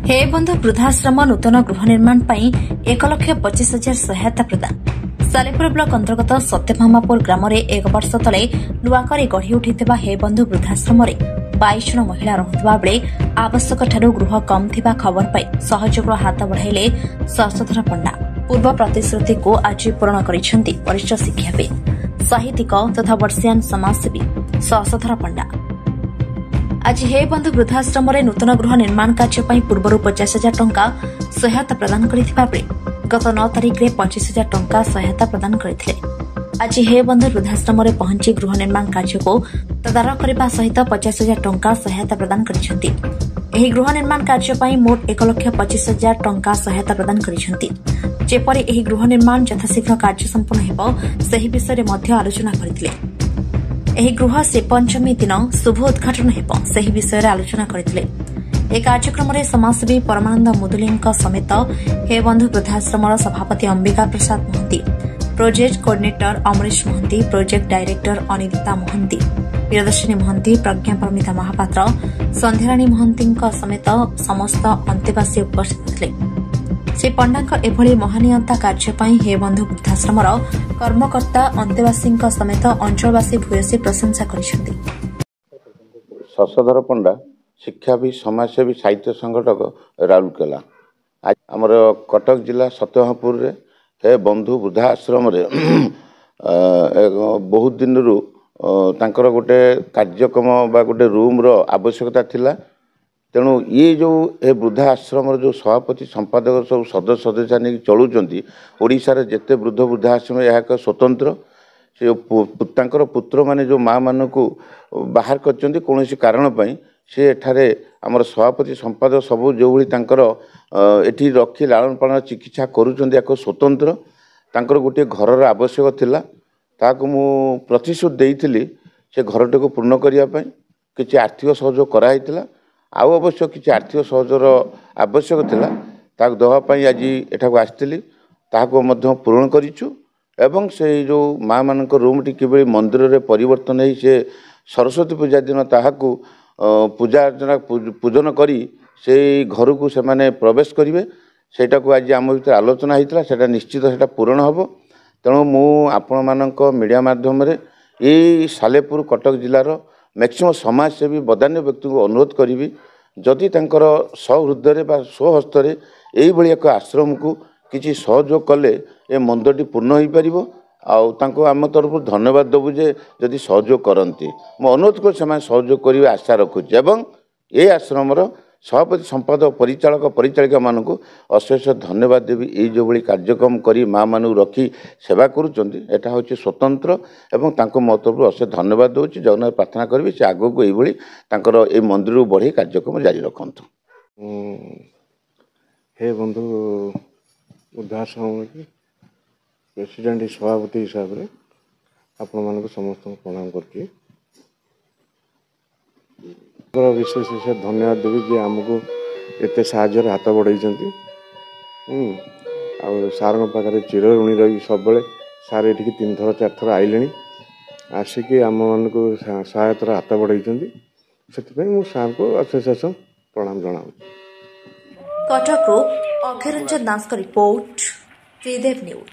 हे बंधु वृद्धाश्रम नूतन गृह निर्माण पर 1,25,000 सहायता प्रदान। सालेपुर ब्लॉक अंतर्गत सत्यभामापुर ग्राम में एक वर्ष तले नुआकरी गढ़ी उठिथिबा हे बंधु वृद्धाश्रम 22 जन महिला रहुथिबा बेले आवश्यक ठारू गृह कम थिबा खबर पाई सहयोग हाथ बढ़ाइले शशधर पंडा। पूर्व प्रतिश्रुति को आज पूरण करिसेंति वरिष्ठ शिक्षाविद साहित्यिक तथा वर्षियान समाजसेवी शशधर पंडा। आज हे बंधु वृद्धाश्रम नूतन गृह निर्माण कार्य पूर्व 50,000 टंका सहायता प्रदान करथिबा बेले गत 9 तारिख में 25,000 टंका सहायता प्रदान करथिले। आज हे बंधु वृद्धाश्रम पहुंची गृह निर्माण कार्य को तदारख करने सहित 50,000 टंका सहायता प्रदान करिसेंति। एही गृह निर्माण कार्य मोट 1,25,000 टंका सहायता प्रदान करिसेंति। जेपरि एही गृह निर्माण यथाशीघ्र कार्य संपन्न हेबो सही विषय में आलोचना करथिले। एही गृह से पंचमी दिन शुभ उद्घाटन हेबो सही विषय आलोचना करथिले। एक कार्यक्रम में समाजसेवी परमानंद मुदुली समेत हे बंधु वृद्धाश्रम सभापति Ambika Prasad Mohanty, project coordinator Amrish Mohanty, project director Anita Mohanty, Priyadarshini Mohanty, Pragya Paramita Mahapatra, Sandhyarani Mohanty समेत समस्त अंतेवासी उपस्थित थे। श्री पंडा एभली महानियंता कार्य हे बंधु वृद्धाश्रम कर्मकर्ता अंतेवासी समेत अंचलवासी भूयसी प्रशंसा करिसेंति। शशधर पंडा शिक्षाविद समाजसेवी साहित्य संगठक राउरकेला आज आमर कटक जिला सत्यभामापुर रे हे बंधु वृद्धाश्रम बहुत दिन रु तांकर गोटे कार्यक्रम बा गोटे रूम रो आवश्यकता थिला। तेणु ये जो ए वृद्धाश्रम जो सभापति संपादक सब सदस्य सदस्य नहीं चलुंट ओडिशार जेते वृद्ध वृद्धाश्रम यह एक स्वतंत्र से पुत्र माने जो माँ मान को बाहर कर कौन कारण पाई से एठारे आमर सभापति संपादक सब जो भाई एठी रखी लालन पालन चिकित्सा करुँच एक स्वतंत्र तांकर गोटे घर आवश्यक थिला ताकू मु प्रतिश्रुति देइथिली से घरटे को पूर्ण करने किसी आर्थिक सहयोग कराइथिला। आउ अवश्य किसी आर्थिक सहयोग आवश्यक थिला ताकू दवापाई आज एठाକୁ आसथिली ताकू मध्य पूरण करिछु एवं से जो माँ मान रूम टी किबे मंदिर रे परिवर्तन है से सरस्वती पूजा दिन ताहाकू पूजा अर्चना पूजन करी से घर को से माने प्रवेश करेंगे सेटा को आज आम भर आलोचना होता है निश्चित से पूरण हम। तेणु मु आपण मानक मीडिया माध्यम ये सालेपुर कटक जिलार मैक्सिमम समाजसेवी बदान्य व्यक्ति को अनुरोध करी जदि तांकर सहृदय बा स्वहस्तर यही एक आश्रम को किसी सहयोग कले ए मंदिरटी पूर्ण हो पार आउ आम तरफ धन्यवाद देवु जे जदि सहयोग करती मो अनुरोध कर सहयोग करेंगे आशा रखुच्छे एवं ये आश्रम सभापति संपादक परिचालक परिचालिका मानक अशेष धन्यवाद देवी ये जो भाई कार्यक्रम करी माँ मान रखी सेवा करुँचा हूँ स्वतंत्र एवं मो तरफ अशेष धन्यवाद दूसरी जगन्नाथ प्रार्थना करी से आग को ये मंदिर बढ़े कार्यक्रम जारी रखु। हे बंधु वृद्धाश्रम की प्रेसिडेंट सभापति हिसाब से आपण मान समस्त प्रणाम करके विशेष विशेष धन्यवाद देवी जे आमको एत साहय हाथ बढ़ाई सार पाखे चिर ऋणी रही सब सार ये 3 थर 4 थर आइले आसिक आम मान को सहायतार हाथ बढ़ाई से सार को अशेष प्रणाम जनाऊँ। कटक अक्षय रंजन दास का रिपोर्ट त्रिदेव न्यूज।